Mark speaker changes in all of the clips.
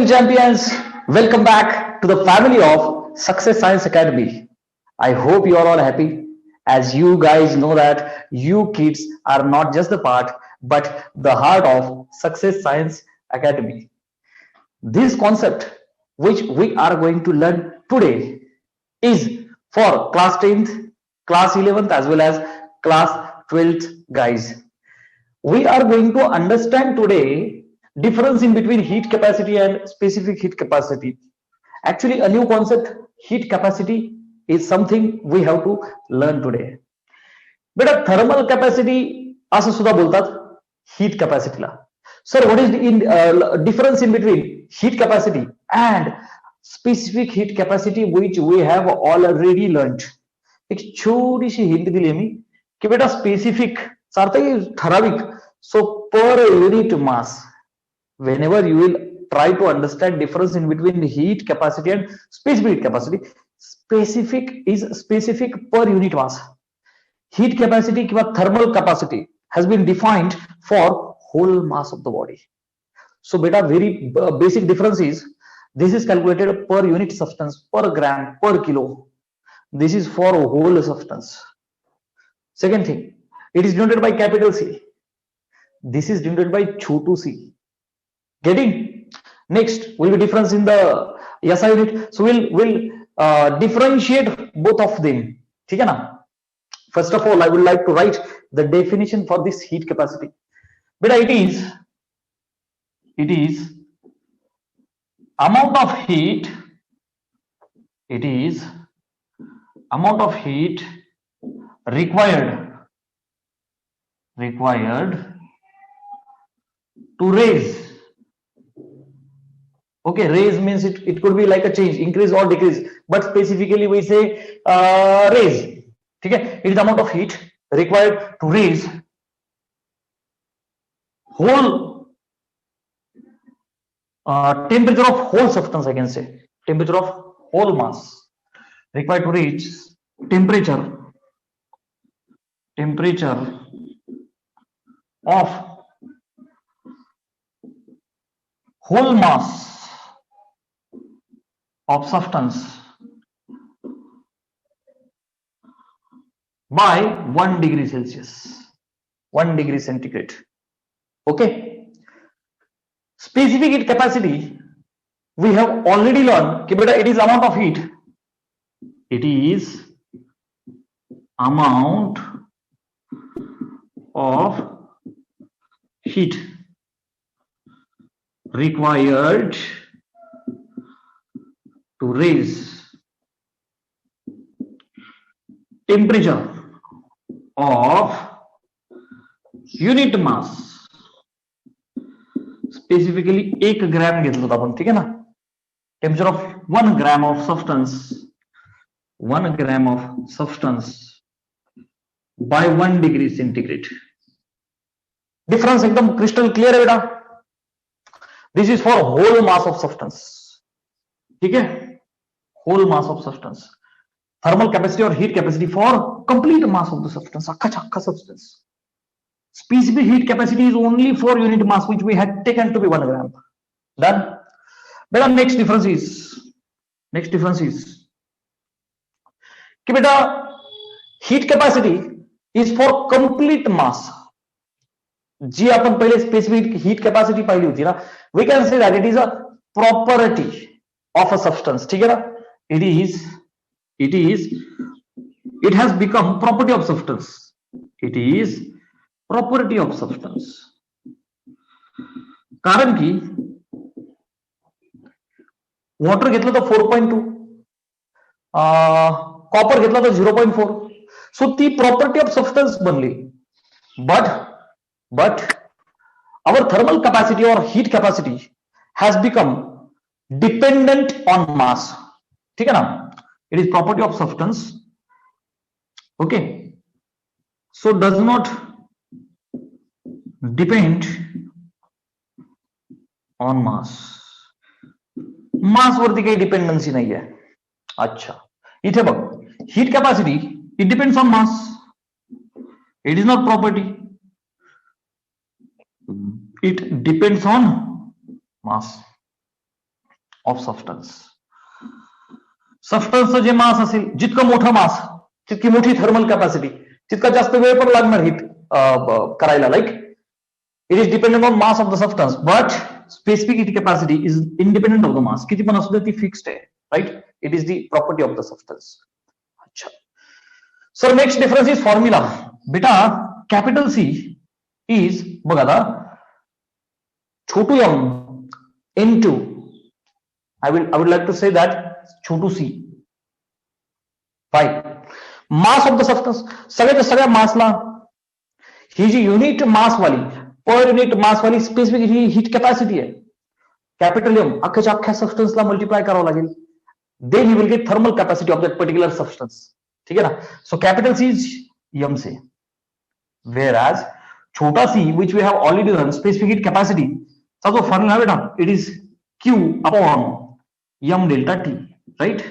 Speaker 1: morning, champions. Welcome back to the family of Success Science Academy. I hope you are all happy. As you guys know that you kids are not just the part, but the heart of Success Science Academy. This concept, which we are going to learn today, is for class 10th, class 11th, as well as class 12th guys. We are going to understand today difference in between heat capacity and specific heat capacity. Actually, a new concept, heat capacity, is something we have to learn today. बेटा thermal capacity असं सुद्धा बोलतात heat कॅपॅसिटीला. Sir what is difference in between heat capacity and specific heat capacity which we have already learn. एक छोटीशी hint दिली मी की बेटा स्पेसिफिक अर्थ ठराविक. So per unit mass whenever you will try to understand difference in between the heat capacity and specific heat capacity, specific is specific per unit mass. Heat capacity kiwa thermal capacity has been defined for whole mass of the body. So beta very basic difference is this is calculated per unit substance, per gram, per kilo. This is for whole substance. Second thing, it is denoted by capital C. This is denoted by chotu c. Getting? Next will be difference in the SI unit. So we'll differentiate both of them. ठीक है ना? First of all, I would like to write the definition for this heat capacity. But it is amount of heat. It is amount of heat required to raise. Okay, raise means it could be like a change, increase or decrease, but specifically we say raise. Okay, it is the amount of heat required to raise whole temperature of whole substance. I can say temperature of whole mass required to reach temperature of whole mass of substance by 1 degree Celsius, 1 degree centigrade. Okay, specific heat capacity we have already learned कि बेटा it is amount of heat, it is amount of heat required to raise temperature of unit mass. Specifically 1 gram घेतलं होतं आपण, ठीक आहे ना. Temperature of 1 gram of substance, 1 gram of substance by 1 degree centigrade. Difference एकदम crystal clear है बेटा. This is for whole mass of substance. ठीक है, whole mass of substance. Thermal capacity और heat capacity for complete mass of the substance, अक्खा substance. Specific heat capacity is only for unit mass which we had taken to be 1 gram. Done. Beta next difference is कि बेटा heat capacity is for complete mass. जी आपण पहिले specific heat capacity पाहिली होती ना, we can say that it is a property of a substance. ठीक है ना. It has become property of substance. It is property of substance. कारण की वॉटर घेतलं तर 4.2, कॉपर घेतलं तर 0.4. सो ती प्रॉपर्टी ऑफ सबस्टन्स बनली. But our thermal capacity or heat capacity has become dependent on mass. ठीक है ना. It is property of substance. Okay, so does not depend on mass. मास वरती काही डिपेंडन्सी नाहीये. अच्छा, इथे बघ, heat capacity it depends on mass. It is not property, it depends on mass. Of substance. सबस्टन्सचं जे मास असेल, जितकं मोठं मास तितकी मोठी थर्मल कॅपॅसिटी, तितका जास्त वेळ पण लागणार हीट करायला. Like it is dependent on mass of the substance, but specific heat capacity is independent of the mass. किती पण असू दे ती फिक्स्ड आहे, right. It is the property of the substance. अच्छा sir, next difference is formula. बेटा capital C is, बघा आता, छोटू M into, I would like to say that छोटू C by mass of the substance. सगळ्या मासला ही जी unit mass वाली, पर युनिट मास वाली स्पेसिफिक ही हीट कॅपॅसिटी आहे. कॅपिटल एम अख्ख्या सबस्टन्सला मल्टिप्लाय करावं लागेल, then you will get thermal capacity of that particular substance. ठीक आहे ना. So capital C is M say, whereas छोटा C which we have already done specific heat capacity चा जो फॉर्म्युला बेटा, it is Q upon m delta T, right?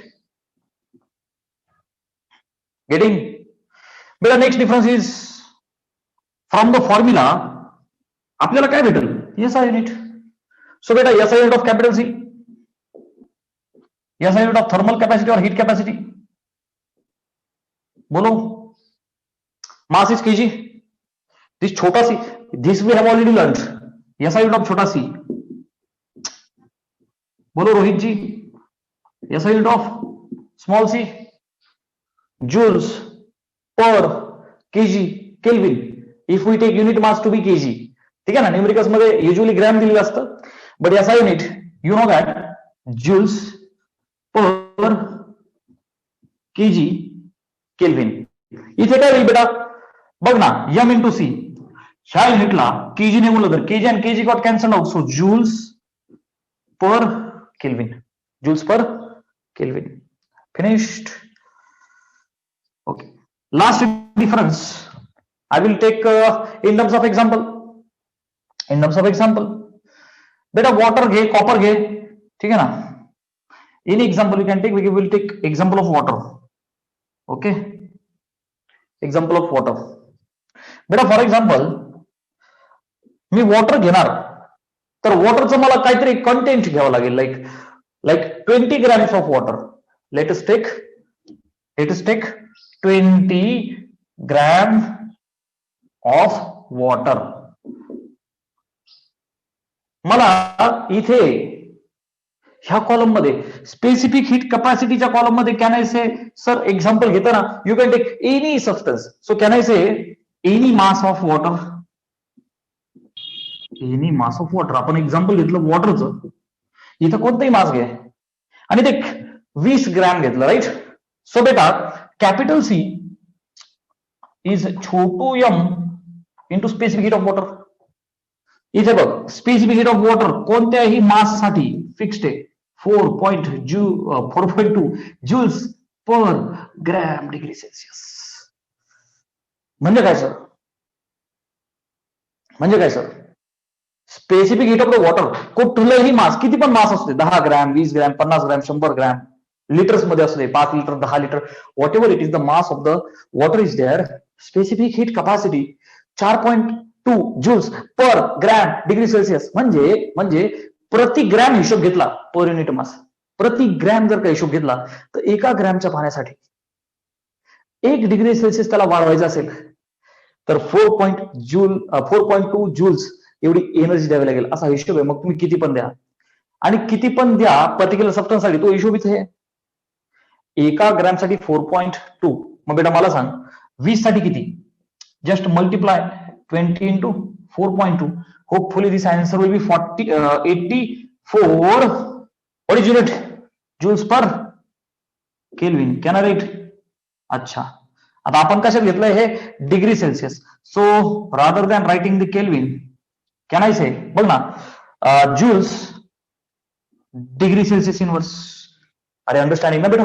Speaker 1: Getting? बेटा next difference is from the formula आपल्याला काय भेटेल, SI unit. So बेटा SI unit of capital C, SI unit of thermal capacity और heat capacity, बोलो. Mass is kg. This छोटा C, this we have already learned. SI unit of छोटा C, बोलो Rohit ji. SI unit of small C, joules per kg kelvin. If we take unit mass to be kg, ठीक आहे ना. Numericals मध्ये usually gram दिलेलं असतं, but SI unit you know that joules per kg kelvin. इथे काय होईल बेटा, बघ ना, m इंटू सी. ह्या युनिटला kg ने बोललं तर kg and kg got cancelled out, so joules per Kelvin. Joules per Kelvin. Finished. Okay. Last difference I will take in terms of example. In terms of example, बेटा water घे, copper घे, ठीक है ना. Any example you can take. We will take example of water. Okay. Example of water. बेटा for example मी water घेणार, तर वॉटरचं मला काहीतरी कंटेंट घ्यावं लागेल, like 20 grams of water. Let us take 20 gram of water. मला इथे ह्या कॉलम मध्ये स्पेसिफिक हीट कॅपॅसिटीच्या कॉलम मध्ये can I say, sir example घेताना you can take any substance. So can I say any mass of water, any mass of water. आपण example घेतलं वॉटरचं, इथं कोणतंही मास घ्या आणि ते 20 ग्रॅम घेतलं, राईट. सो बेटा कॅपिटल सी इज छोटू M into specific heat of water. इथे बघ स्पेसिफिक हीट ऑफ वॉटर कोणत्याही मास साठी फिक्स्ड आहे, 4.2 joules पर ग्रॅम डिग्री सेल्सिअस. म्हणजे काय सर, म्हणजे काय sir, specific heat of the water कुठलंही मास, किती पण मास असते, 10 gram, 20 gram, 50 gram, 100 gram, litres मध्ये असते, 5 litre, 10 litre, whatever it is the mass of the water is there. Specific heat capacity 4.2 joules पर gram degree Celsius. म्हणजे प्रति gram हिशोब घेतला पर युनिट मास, प्रति ग्रॅम जर का हिशोब घेतला तर एका ग्रॅमच्या पाण्यासाठी 1 डिग्री सेल्सिअस त्याला वाढवायचं असेल तर 4.2 joules एवढी एनर्जी द्यावी लागेल, असा हिशोब आहे. मग तुम्ही किती पण द्या आणि किती पण द्या पर्टिक्युलर सबस्टन्स साठी, तो हिशोब इथे आहे. एका ग्रॅम साठी 4.2. मग बेटा मला सांग 20 साठी किती, just multiply 20 into 4.2. Hopefully this answer will be 84. What is unit, joules per Kelvin. Can I write? अच्छा, आता आपण कशात घेतलंय हे, degree Celsius. So rather than writing the kelvin, can I say, बघ ना, joules डिग्री सेल्सिअस इनवर्स. अरे understanding ना बेटा,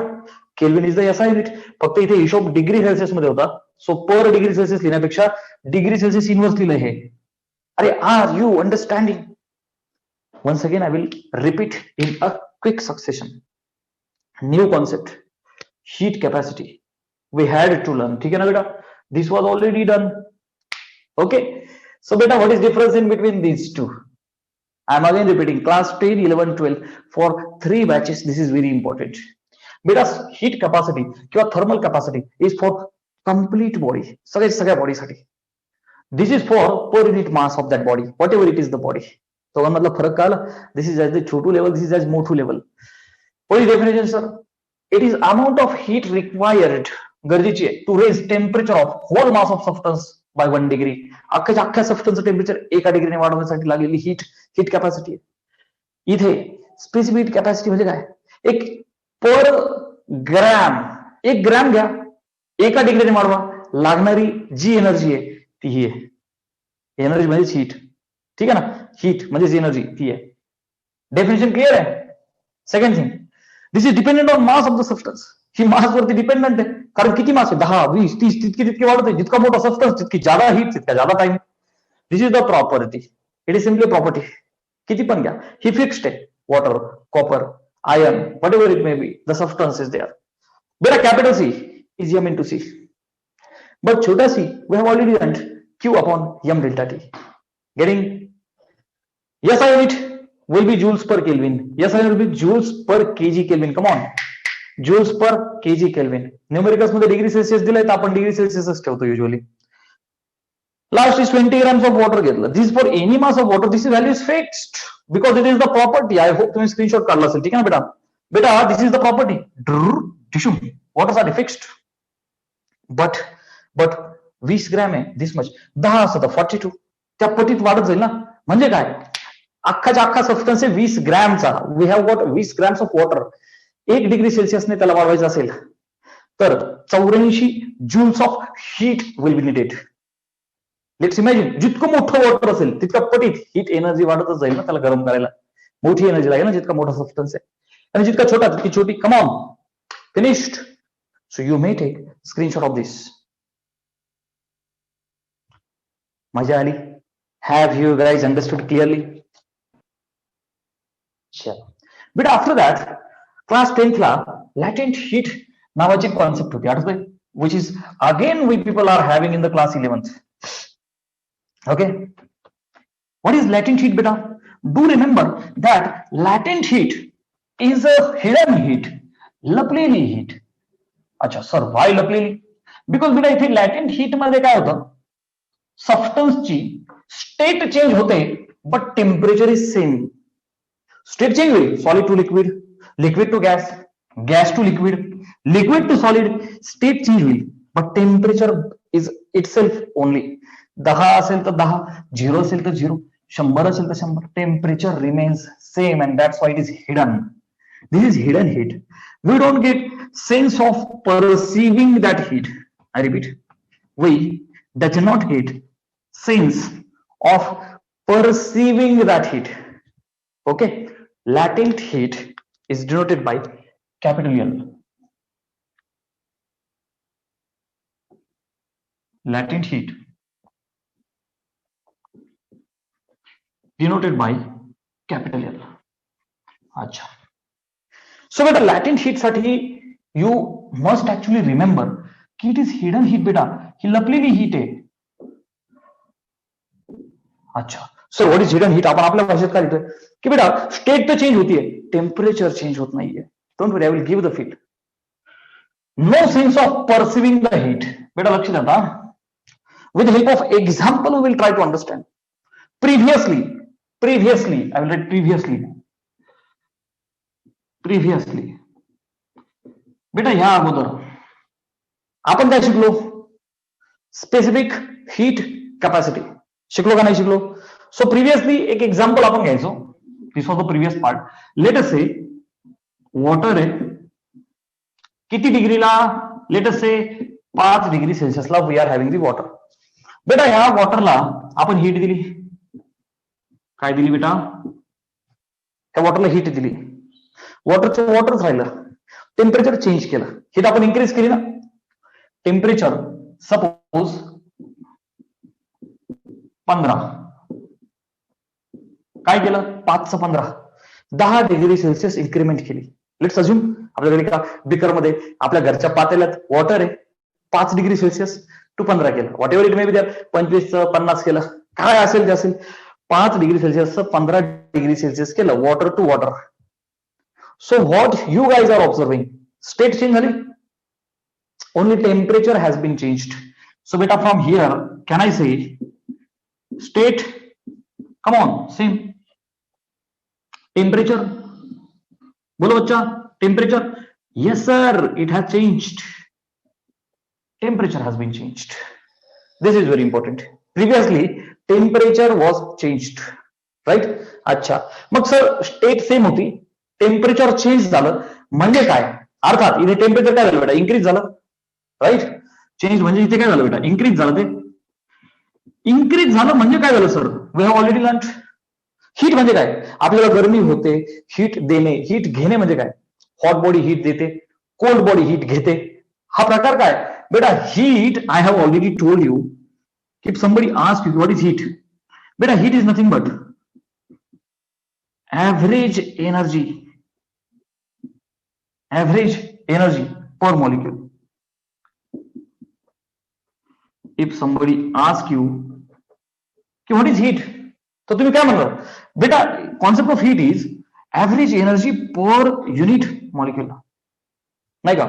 Speaker 1: kelvin is the SI unit. फक्त इथे हिशोब डिग्री सेल्सिअस मध्ये होता, सो पर डिग्री सेल्सिअस लिहिण्यापेक्षा डिग्री सेल्सिअस इनवर्स लिहिलं हे. अरे are you understanding? Once again I will repeat in a quick succession. New concept, heat capacity we had to learn. ठीक आहे ना बेटा, this was already done. Okay, so बेटा what is difference in between these two? I am again repeating, class 10, 11, 12 for 3 batches. This is very important. Because heat capacity किंवा thermal capacity is for complete body, सगळ्या body साठी. This is for per unit mass of that body, whatever it is the body. दोघांमधला फरक कळला. This is at the Chhotu level, this is as मोठू level. What is definition, sir? It is amount of heat required, गरजेची आहे, to raise temperature of whole mass of substance by 1 degree. अख्ख्या सबस्टन्सचं temperature 1 डिग्रीने वाढवण्यासाठी लागलेली heat capacity आहे. इथे specific capacity म्हणजे काय? एक पर ग्रॅम, 1 ग्रॅम घ्या, 1 डिग्रीने वाढवा, लागणारी जी एनर्जी आहे ती ही आहे. एनर्जी म्हणजे हीट, ठीक आहे ना? हीट म्हणजे एनर्जी ती आहे. डेफिनेशन क्लिअर आहे? Second thing, this is dependent on mass of the substance. ही मास वरती डिपेंडंट आहे, कारण किती मास आहे, 10, 20, 30 तितके वाढत आहे. जितका मोठा सबस्टन्स तितकी ज्यादा हीट, तितका ज्यादा time. This is the property. It is simply property. किती पण घ्या, ही फिक्स्ड आहे. Water, copper, iron, whatever it may be, the substance is there. बेटा capital C is M into C, but छोटा C we have already learned Q upon m delta T. Getting? Yes, I it will be joules per Kelvin. Yes, I will be joules per kg Kelvin. Come on, joules per kg Kelvin. Numericals मध्ये degree Celsius दिलाय तर आपण degree सेल्सियसच ठेवतो usually. Last is 20 grams of water घेतलं. This is for any mass of water. This value is fixed because it is the property. I hope तुम्ही screenshot काढला असेल, ठीक आहे ना बेटा? बेटा this is the property. Water साठी fixed. But 20 ग्रॅम आहे, दिस मच. 10 असतं तर 42, त्या पटीत वाढत जाईल ना. म्हणजे काय, अख्खा सबस्टन्स आहे 20 ग्रॅमचा. We have got 20 grams of water. 1 degree सेल्सियसने त्याला वाढवायचं असेल तर 84 joules of heat will be needed. Let's imagine, जितकं मोठं वॉटर असेल तितक्या पटीत हीट एनर्जी वाढतच जाईल ना त्याला गरम करायला. मोठी एनर्जी लागेल ना जितका मोठा सबस्टन्स आहे, आणि जितका छोटा तितकी छोटी. Come on, finished. So you may take screenshot of this. मजा आली? Have you guys understood clearly? Sure. But after that, class 10th ला latent heat नावाची कॉन्सेप्ट होती, आठवतंय? Which is again we people are having in the class 11th. Okay. What is latent heat, beta? Do remember that latent heat is a hidden heat, लपलेली heat. अच्छा सर, why लपलेली? Because बेटा इथे latent heat मध्ये काय होतं, सबस्टन्सची स्टेट चेंज होते but temperature is same. State change होईल, solid to liquid, liquid to gas, gas to liquid, liquid to solid. State change होईल but temperature is itself only. 10 असेल तर 10, 0 असेल तर 0, 100 असेल तर 100. Temperature remains same and that's why it is hidden. This is hidden heat. We don't get sense of perceiving that heat. I repeat, we does not get sense of perceiving that heat. Okay, latent heat is denoted by capital L. Latent heat denoted by capital L. अच्छा, so beta latent heat साठी you must actually remember कि it is hidden heat. बेटा ही लपलेली heat आहे. अच्छा sir, what is hidden heat? आपण आपल्या भाषेत काय लिहितोय की बेटा स्टेट तर चेंज होतीये, टेम्परेचर चेंज होत नाहीये. Don't worry, I will give the feel. No sense of perceiving the heat. बेटा लक्ष द्या, with help of example we will try to understand. Previously I will write previously. बेटा ह्या अगोदर आपण काय शिकलो? स्पेसिफिक हीट कॅपॅसिटी शिकलो का नाही शिकलो? सो प्रिव्हियसली एक एक्झाम्पल आपण घ्यायचो. This was the previous part. Let us say water आहे किती डिग्रीला? लेट अस से 5 डिग्री सेल्सियसला we are having the water. बेटा ह्या वॉटरला आपण हीट दिली. काय दिली बेटा? त्या वॉटरला हीट दिली. वॉटरच राहिलं. टेम्परेचर चेंज केलं, हीट आपण इन्क्रीज केली ना. टेम्परेचर सपोज 15, काय केलं? 5 च 15, 10 डिग्री सेल्सियस इन्क्रीमेंट केली. लेट्स अज्युम आपल्याकडे एका बिकर मध्ये आपल्या घरच्या पातेल्यात वॉटर आहे. 5 डिग्री सेल्सियस टू 15 केलं, what ever it may B द्या. 25 च 50 केलं, काय असेल ते असेल. 5 डिग्री सेल्सियस 15 डिग्री सेल्सियस केलं water to water. So what you guys are observing, state change झाली, only temperature has been changed. So beta from here can I say state, come on same temperature, bolo bachcha temperature, yes sir it has changed, temperature has been changed. This is very important. Previously temperature was changed, right? अच्छा मग sir state same होती, temperature change झालं म्हणजे काय, अर्थात इथे temperature काय झालं बेटा, इन्क्रीज झालं, राईट? चेंज म्हणजे इथे काय झालं बेटा, इन्क्रीज झालं. ते इन्क्रीज झालं म्हणजे काय झालं sir, we have already learn. Heat म्हणजे काय, आपल्याला गरमी होते, हीट देणे, हीट घेणे म्हणजे काय, हॉट बॉडी हीट देते, कोल्ड बॉडी हीट घेते, हा प्रकार काय बेटा, heat. I have already told you, if somebody ask you what is heat, बेटा heat is nothing but average energy, average energy per molecule. If somebody ask you what is heat, तो तुम्ही काय म्हणणार बेटा, concept of heat is average energy per unit molecule, नाही का?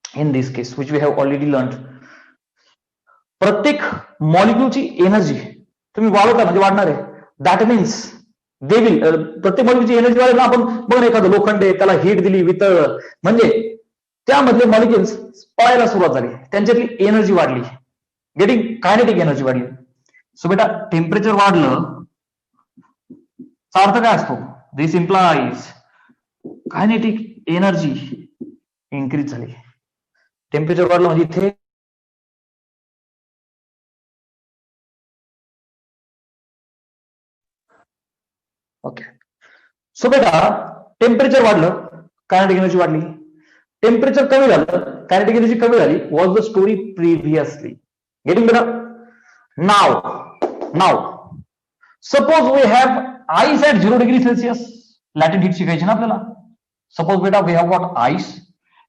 Speaker 1: In this case which we have already learn, प्रत्येक मॉलिक्यूलची energy तुम्ही वाढवता म्हणजे वाढणार आहे. दॅट मीन्स दे विल, प्रत्येक मॉलिक्यूलची एनर्जी वाढेल ना. आपण बघा एखादं लोखंड आहे, त्याला हीट दिली वितळ म्हणजे त्यामधले मॉलिक्युल्स पळायला सुरुवात झाली, त्यांच्यातली एनर्जी वाढली, गेटिंग कायनेटिक एनर्जी वाढली. सो बेटा टेम्परेचर वाढलं चा अर्थ काय असतो, this implies kinetic energy increase झाली. टेम्परेचर वाढलं म्हणजे इथे ओके. सो बेटा टेम्परेचर वाढलं, कायनेटिक एनर्जी वाढली. टेम्परेचर कमी झालं, कायनेटिक एनर्जी कमी झाली, was the story previously. Getting better? Now, suppose we have ice at 0 degree Celsius. Latent heat शिकायची ना आपल्याला. Suppose बेटा we have got ice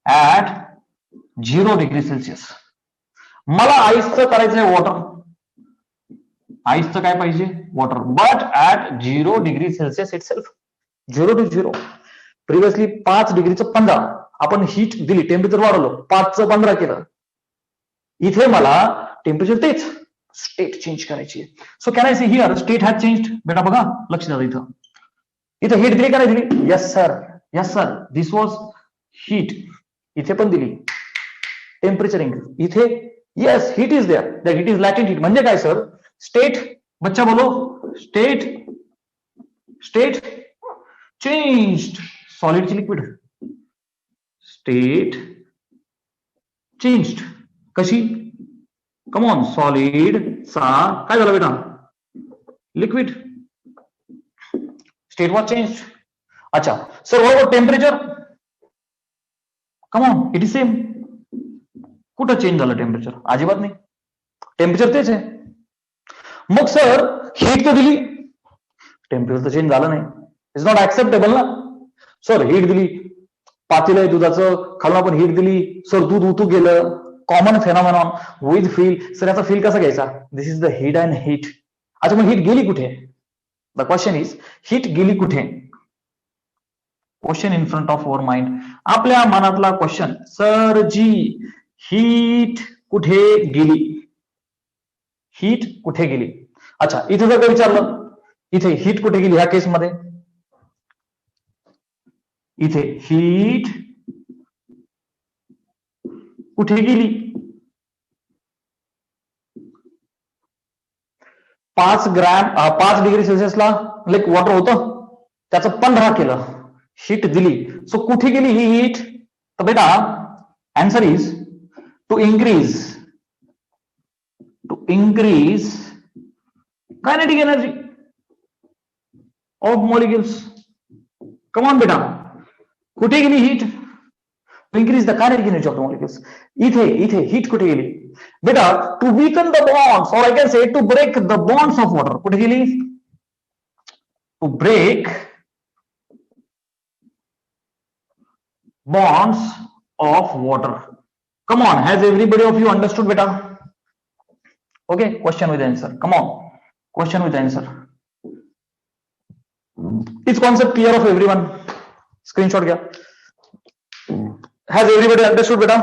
Speaker 1: at 0 degree Celsius. मला आईसचं करायचं आहे वॉटर, आईसचं काय पाहिजे water, but at 0 degree Celsius itself, 0 to 0. Previously 5 डिग्रीचं 15 आपण हीट दिली, टेम्परेचर वाढवलं, 5चं 15 केलं. इथे मला टेम्परेचर तेच, स्टेट चेंज करायची आहे. सो can I see here state has changed. बेटा बघा लक्ष द्या, इथं इथे हीट दिली का नाही दिली, yes sir this was heat, इथे पण दिली टेम्परेचर इन्क्रीज, इथे yes heat is there, that it is latent heat. म्हणजे काय सर, स्टेट बच्चा बोलो, स्टेट चेंज्ड, सॉलिडची लिक्विड, स्टेट चेंज्ड कशी, कम ऑन, सॉलिड चा काय झालं बेटा, लिक्विड, स्टेट वॉज चेंज्ड. अच्छा sir what about temperature, come on it is same. कुठं चेंज झालं टेम्परेचर, अजिबात नाही, टेम्परेचर तेच आहे. मग सर हीट तर दिली, टेम्परेचर तर चेंज झालं नाही, इज नॉट ऍक्सेप्टेबल ना. सर हीट दिली, पातेलं आहे दुधाचं, खालून आपण हीट दिली, सर दूध उतू गेलं, common phenomenon with feel. Sir याचा फील कसा घ्यायचा, this is the heat and heat. अच्छा मग हीट गेली कुठे, द क्वेश्चन इज हीट गेली कुठे, question in front of our mind, आपल्या मनातला क्वेश्चन, सर जी हीट कुठे गेली, हीट कुठे गेली. अच्छा इथे जर का विचारलं, इथे हीट कुठे गेली, ह्या केसमध्ये इथे हीट कुठे गेली, 5 डिग्री सेल्सिअसला लाईक वॉटर होतं, त्याचं 15 केलं, हीट दिली. सो कुठे गेली ही हीट, तर बेटा answer is to increase kinetic energy of molecules. Come on बेटा, कुठे गेली heat, to increase the kinetic energy of the molecules. इथे हीट कुठे गेली बेटा, to weaken the bonds, or I can say to break the bonds of water. कुठे गेली, to break bonds of water. Come on, has everybody of you understood beta? Okay, question with answer. Come on, question with answer. Is concept clear of everyone? Screenshot घ्या. Has everybody understood beta?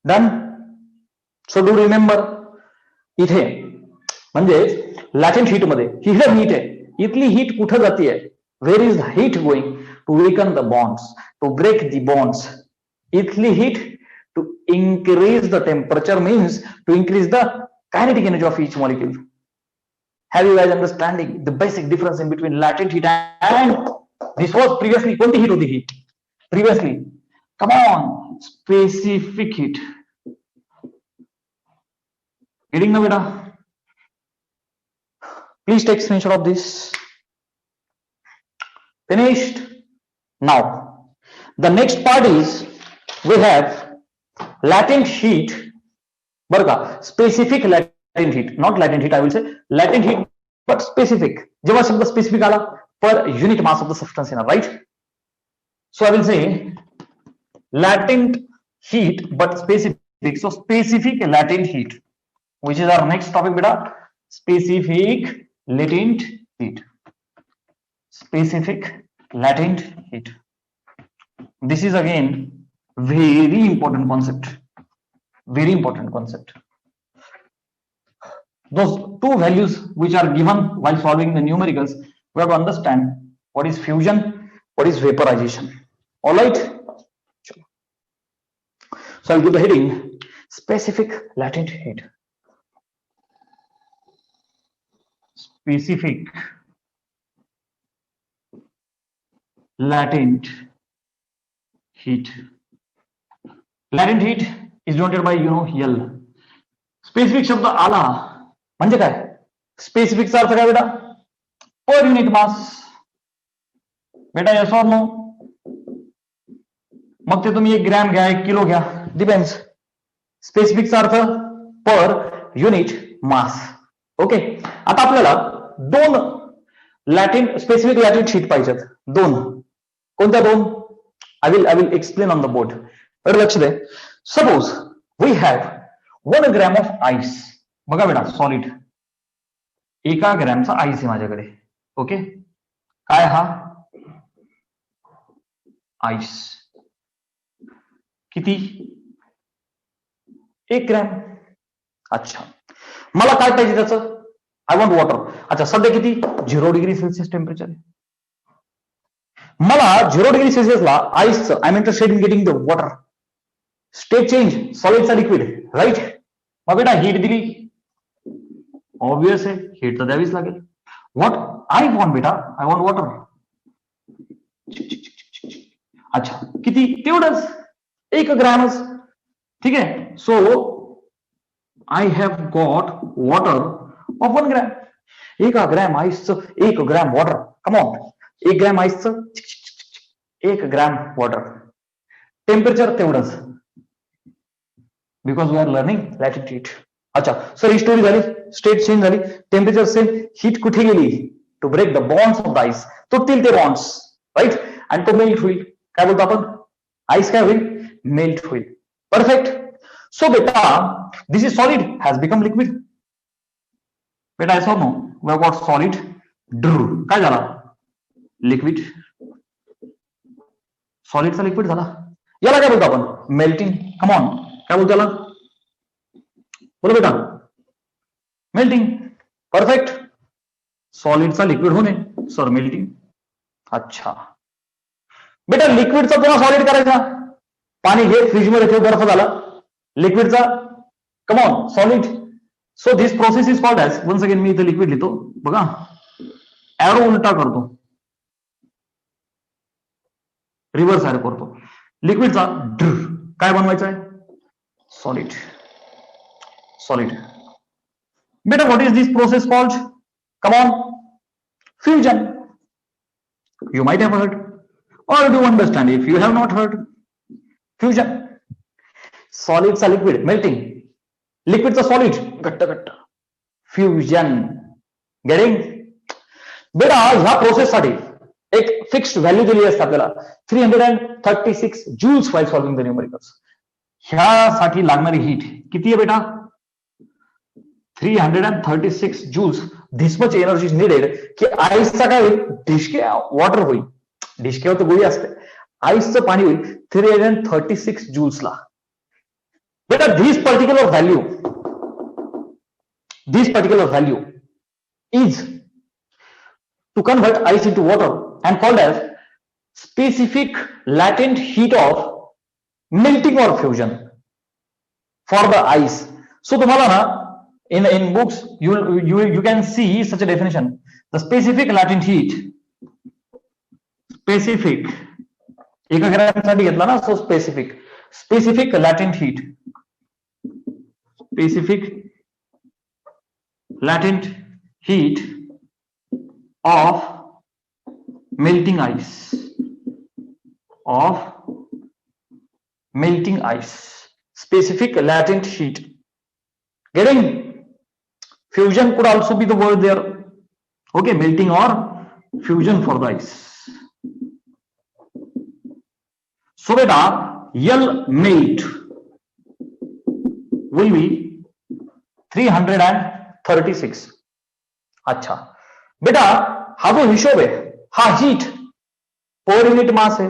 Speaker 1: Done? So do remember, इथे म्हणजे लॅटेंट heat मध्ये hidden heat आहे. इथली heat कुठं जातीये? Where is the heat going? To weaken the bonds, to break the bonds. इथली heat to increase the temperature means to increase the kinetic energy of each molecule. Have you guys understanding the basic difference in between latent heat and this was previously कोणती heat होती ही? Previously, come on, specific heat. Getting the beta? Please take screenshot of this. Finished. Now the next part is we have latent heat. बरं का, specific latent heat, not latent heat, I will say latent heat but specific. जेव्हा शब्द specific आला per unit mass of the substance येणार, right? So I will say latent heat but specific. So specific latent heat, which is our next topic beta. Specific latent heat. Specific latent heat. This is again very important concept. Very important concept. Those two values which are given while solving the numericals, we have to understand what is fusion, what is vaporization. All right. So I'll give the heading specific latent heat. Specific latent heat. Latent heat is denoted by L. Specific शब्द आला म्हणजे काय? Specific चा अर्थ काय बेटा? पर unit मास. बेटा yes or no? मग ते तुम्ही 1 ग्रॅम घ्या 1 किलो घ्या, डिपेंड्स. स्पेसिफिक चा अर्थ पर युनिट मास. ओके. आता आपल्याला दोन लॅटेंट स्पेसिफिक लॅटेंट हीट पाहिजेत. दोन. कोणत्या दोन? I will explain on the board. तर लक्ष दे. Suppose we have 1 gram of ice. बघा बेटा, सॉलिड. 1 ग्रॅमचा आईस आहे माझ्याकडे. ओके. काय हा? आईस. किती? 1 ग्रॅम. अच्छा. मला काय पाहिजे त्याचं? आय वॉन्ट वॉटर. अच्छा, सध्या किती? 0 डिग्री सेल्सिअस टेम्परेचर आहे. मला 0 डिग्री सेल्सिअसला आईसचं, I am interested in getting the water. State change, सॉलिडचा लिक्विड, राईट? मग बेटा हीट दिली, ऑब्वियस आहे हीट तर द्यावीच लागेल. व्हॉट आय वॉन्ट बेटा? I want water. अच्छा, किती? तेवढंच, 1 ग्रॅमच. ठीक आहे. So I have got water of 1 gram. 1 gram आईसचं 1 gram water. Come on. 1 gram आईसचं 1 ग्रॅम वॉटर. टेम्परेचर तेवढंच. Because we are learning latent heat. अच्छा, सर ही स्टोरी झाली, स्टेट चेंज झाली, टेम्परेचर सेम, हीट कुठे गेली? To break the bonds of the ice. तो ते बॉन्ड्स, राईट? आणि तो मेल्ट होईल. काय बोलतो आपण? आईस काय होईल? मेल्ट होईल. परफेक्ट. सो बेटा this is solid has become liquid. बेटा ऐसा no, we have got solid. काय झाला? लिक्विड. सॉलिडचा लिक्विड झाला. याला काय बोलतो आपण? मेल्टिंग. कम ऑन, काय बोलतो याला? बोलो बेटा. मेल्टिंग. परफेक्ट. सॉलिडचा लिक्विड होणे, सर मेल्टिंग. अच्छा बेटा, लिक्विडचा पुन्हा सॉलिड करायचा. पाणी घे, फ्रीज मध्ये ठेव, बर्फ झाला. लिक्विडचा come on solid. So this process is called as, once again मी इथे लिक्विड लिहितो बघा, एरो उलटा करतो, रिव्हर्स एरो करतो. लिक्विडचा काय बनवायचा आहे? सॉलिड. सॉलिड. बेटा what is this process called? Come on. Fusion. You might have heard or do understand if you have not heard. Fusion. Solid चा liquid melting, liquid चा solid घट्ट घट्ट. Fusion. Getting? बेटा ह्या प्रोसेस साठी एक fixed value दिली असते आपल्याला, 336 joules while solving the numericals. ह्यासाठी लागणारी हीट किती आहे बेटा? 336 joules this much energy is needed की आईसचा काय होईल, ढिशके वॉटर होईल, ढिशक्यावर तर गोळी असते, आईसचं पाणी होईल 336 जूल्सला. बेटा this particular value is to convert ice into water and called as specific latent heat of melting or fusion for the ice. So तुम्हाला ना in books you can see such a definition. The specific latent heat, specific एका ग्रॅमसाठी घेतला ना, so specific latent heat, specific latent heat of melting ice, specific latent heat. Getting? Fusion could also be the word there. Okay, melting or fusion for the ice. So beta L melt will be 336. अच्छा बेटा हा जो हिशोब आहे हा heat पर unit मास आहे,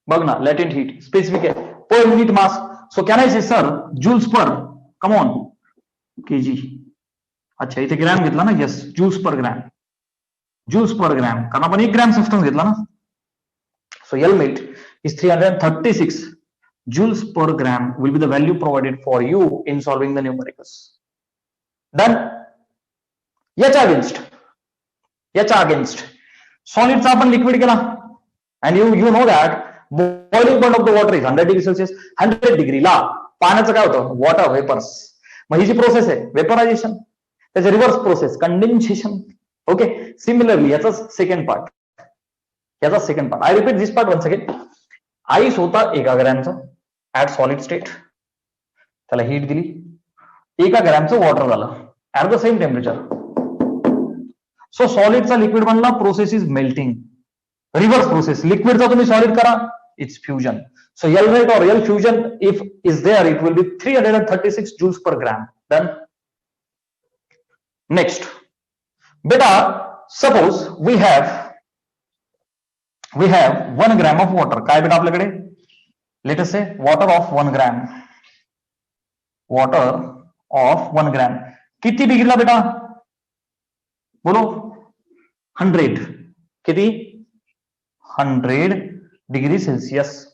Speaker 1: बघ ना, लॅटेंट हीट स्पेसिफिक आहे पर unit mass. So can I say sir joules per, come on, KG. अच्छा इथे ग्रॅम घेतला ना, यस, जूल्स पर ग्रॅम, कारण आपण 1 ग्रॅम सबस्टन्स घेतला ना. सो L melt is 336 joules per gram will be the value provided for you in solving the numericals. Done. याच्या against सॉलिडचा आपण लिक्विड केला, and you know that boiling point of the water is 100 degree Celsius. 100 degree ला पाण्याचं काय होतं, water vapours. मग ही जी प्रोसेस आहे वेपरायझेशन, त्याचे reverse process condensation. Okay, similarly याचा second part, I repeat this part once again. Ice होता 1 ग्रॅमचा ऍट सॉलिड स्टेट, त्याला हीट दिली, 1 ग्रॅमचं वॉटर झालं at the same temperature. So सॉलिडचा लिक्विड बनला, process is melting, reverse process. लिक्विडचा तुम्ही सॉलिड करा, it's fusion. So L melt और L fusion if is there, it will be 336 joules per gram. Done. Next बेटा suppose we have 1 gram of water. काय बेटा आपल्याकडे, late us say water of 1 gram, किती डिग्रीला बेटा, बोलो 100, किती 100 डिग्री सेल्सियस.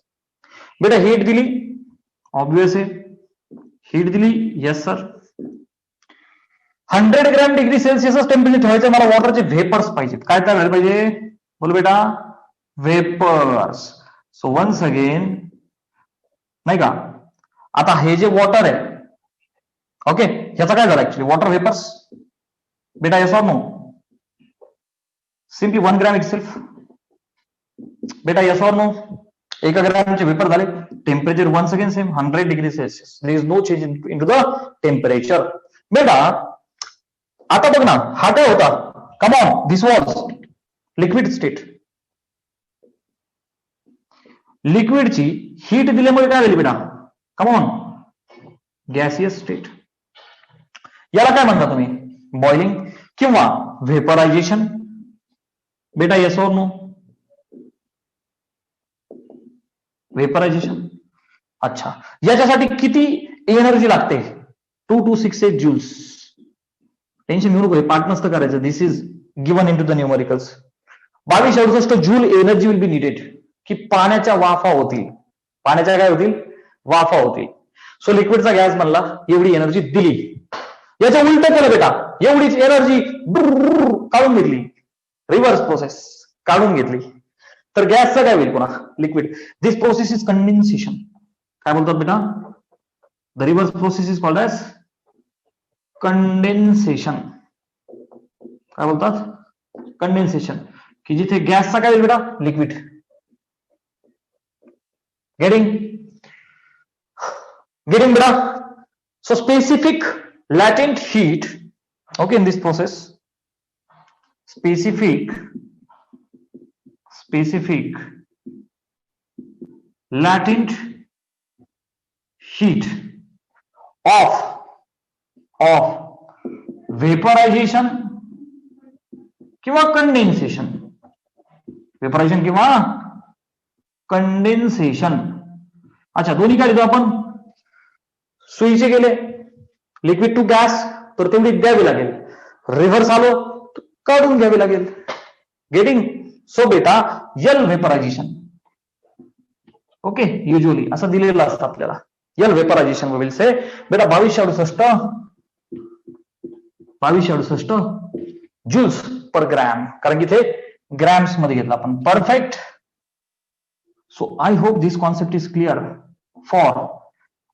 Speaker 1: बेटा हीट दिली, ऑब्वियस आहे हीट दिली, yes sir. 100 gram degree Celsius temperature ठेवायचं, मला वॉटरचे व्हेपर्स पाहिजेत. काय तयार पाहिजे, बोल बेटा, वेपर्स. सो वन्स अगेन, नाही का, आता हे जे वॉटर आहे, ओके, ह्याचा काय झालं ऍक्च्युली, वॉटर वेपर्स. बेटा यस और नो, सिंपली 1 ग्रॅम इटसेल्फ. बेटा यस और नो, 1 ग्रॅमचे वेपर झाले, temperature once again same 100 degree Celsius. There is no change in to the temperature. बेटा आता बघ ना, हा काय होता, come on, this was liquid state. लिक्विडची हीट दिल्यामुळे काय झाली बेटा, कम ऑन, गॅसियस स्टेट. याला काय म्हणता तुम्ही, बॉइलिंग किंवा व्हेपरायझेशन. बेटा येस और नो, व्हेपरायझेशन. अच्छा, याच्यासाठी किती एनर्जी लागते, 2268 joules. टेन्शन घेऊ नको, पार्ट नसतं करायचं, this is given in to the numericals. 2268 joule energy will be needed, की पाण्याच्या वाफा होतील, पाण्याच्या काय होतील, वाफा होतील. सो लिक्विडचा गॅस म्हणला, एवढी एनर्जी दिली. याच्या उलट केलं बेटा, एवढीच एनर्जी काढून घेतली, रिव्हर्स प्रोसेस काढून घेतली, तर गॅसचं काय होईल पुन्हा, liquid. This process is condensation. काय बोलतात बेटा, the reverse process is called as condensation. काय बोलतात, कंडेन्सेशन, की जिथे गॅसचा काय होईल बेटा, लिक्विड. Getting बेटा. So specific latent heat, okay, in this process, specific latent heat of vaporization किंवा कंडेन्सेशन, वेपरायझेशन किंवा कंडेन्सेशन. अच्छा, दोन्ही काय लिहितो आपण, सुईचे गेले लिक्विड टू गॅस तर तेवढी द्यावी लागेल, रिव्हर्स आलो काढून घ्यावी लागेल. गेटिंग? सो बेटा यल वेपरायझेशन. ओके, युजली असं दिलेलं असतं आपल्याला, यल वेपरायझेशन विल से. बेटा 2268 ज्यूल्स पर ग्रॅम, कारण की इथे ग्रॅम्स मध्ये घेतला आपण. Perfect. So I hope this concept is clear for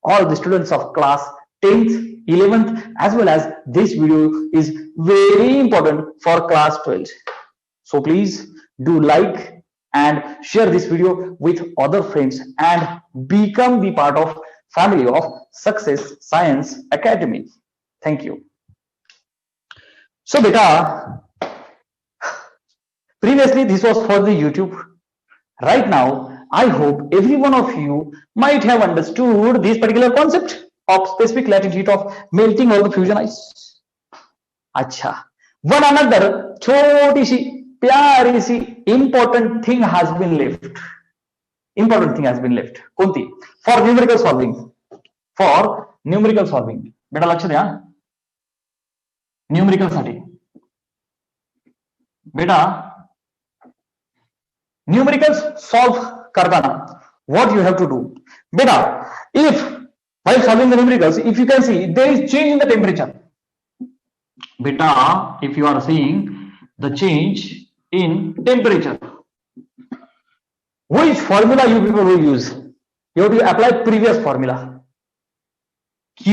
Speaker 1: all the students of class 10th, 11th, as well as this video is very important for class 12th. So please do like and share this video with other friends and become the part of family of Success Science Academy. Thank you. So beta, previously this was for the YouTube. Right now I hope every one of you might have understood this particular concept of specific latent heat of melting or the fusion ice. अच्छा, one another छोटी सी प्यारी सी important thing has been left. Important thing has been left. कोणती? For numerical solving. For numerical solving. बेटा लक्ष द्या. Numerical साठी बेटा numericals solve करताना what you have to do, beta, if while solving the numericals, if you can see there is change in the temperature, beta, if you are seeing the change in temperature, which formula you people will use? You have to apply previous formula. Q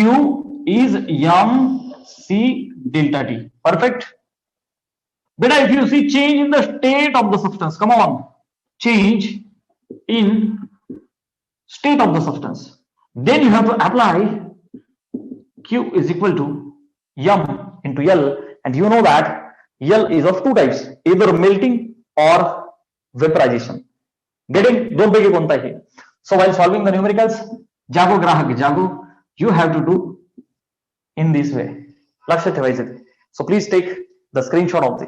Speaker 1: is mc delta T. Perfect. Beta, if you see change in the state of the substance, come on, change in state of the substance, then you have to apply Q is equal to m into L, and you know that L is of two types, either melting or vaporization. Getting? दोन पैकी कोणताही. So while solving the numericals, जागो ग्राहक जागो, you have to do in this way. लक्ष ठेवायचे. So please take the screenshot of this.